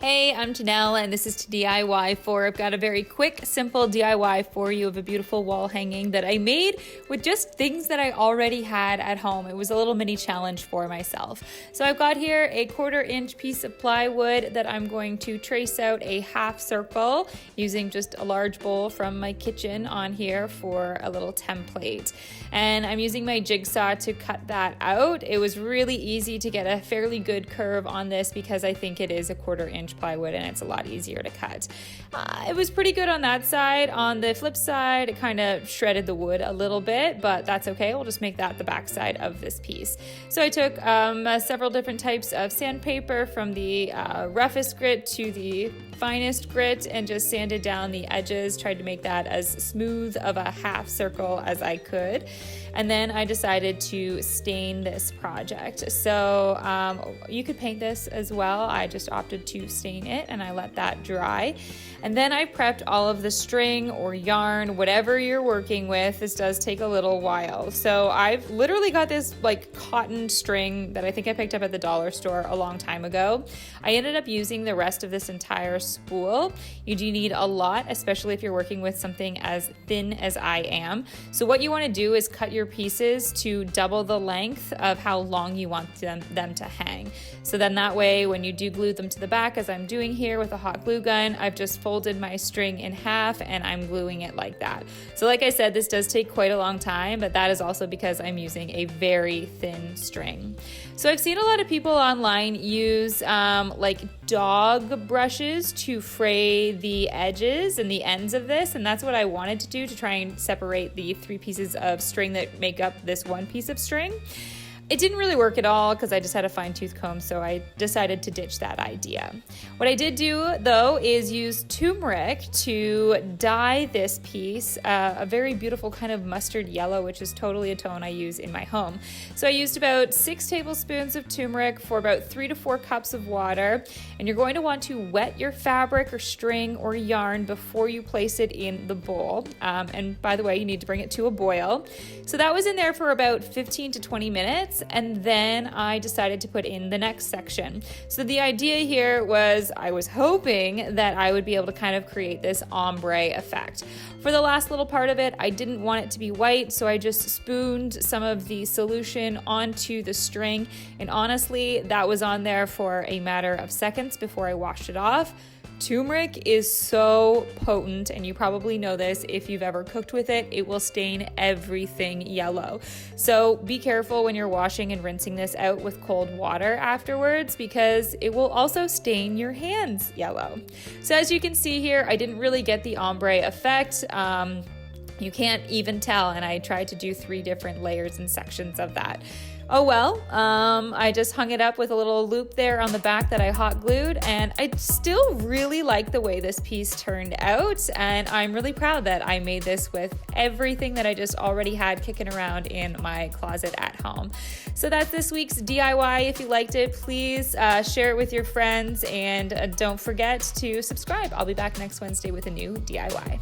Hey, I'm Janelle and this is toDIYfor. I've got a very quick, simple DIY for you of a beautiful wall hanging that I made with just things that I already had at home. It was a little mini challenge for myself. So I've got here a 1/4-inch piece of plywood that I'm going to trace out a half circle using just a large bowl from my kitchen on here for a little template. And I'm using my jigsaw to cut that out. It was really easy to get a fairly good curve on this because I think it is a 1/4-inch plywood and it's a lot easier to cut. It was pretty good on that side. On the flip side, it kind of shredded the wood a little bit, but that's okay. We'll just make that the back side of this piece. So I took several different types of sandpaper, from the roughest grit to the finest grit, and just sanded down the edges, tried to make that as smooth of a half circle as I could. And then I decided to stain this project. So you could paint this as well. I just opted to stain it and I let that dry. And then I prepped all of the string or yarn, whatever you're working with. This does take a little while. So I've literally got this like cotton string that I think I picked up at the dollar store a long time ago. I ended up using the rest of this entire spool. You do need a lot, especially if you're working with something as thin as I am. So what you want to do is cut your pieces to double the length of how long you want them to hang. So then that way, when you do glue them to the back, as I'm doing here with a hot glue gun, I've just folded my string in half and I'm gluing it like that. So like I said, this does take quite a long time, but that is also because I'm using a very thin string. So I've seen a lot of people online use like dog brushes to fray the edges and the ends of this, and that's what I wanted to do to try and separate the 3 pieces of string that make up this 1 piece of string. It didn't really work at all because I just had a fine-tooth comb, so I decided to ditch that idea. What I did do, though, is use turmeric to dye this piece a very beautiful kind of mustard yellow, which is totally a tone I use in my home. So I used about 6 tablespoons of turmeric for about 3 to 4 cups of water, and you're going to want to wet your fabric or string or yarn before you place it in the bowl. And by the way, you need to bring it to a boil. So that was in there for about 15 to 20 minutes. And then I decided to put in the next section. So the idea here was I was hoping that I would be able to kind of create this ombre effect. For the last little part of it, I didn't want it to be white, so I just spooned some of the solution onto the string. And honestly, that was on there for a matter of seconds before I washed it off. Turmeric is so potent, and you probably know this if you've ever cooked with it. It will stain everything yellow. So be careful when you're washing and rinsing this out with cold water afterwards, because it will also stain your hands yellow. So as you can see here, I didn't really get the ombre effect. You can't even tell, and I tried to do 3 different layers and sections of that. Oh well, I just hung it up with a little loop there on the back that I hot glued, and I still really like the way this piece turned out, and I'm really proud that I made this with everything that I just already had kicking around in my closet at home. So that's this week's DIY. If you liked it, please share it with your friends, and don't forget to subscribe. I'll be back next Wednesday with a new DIY.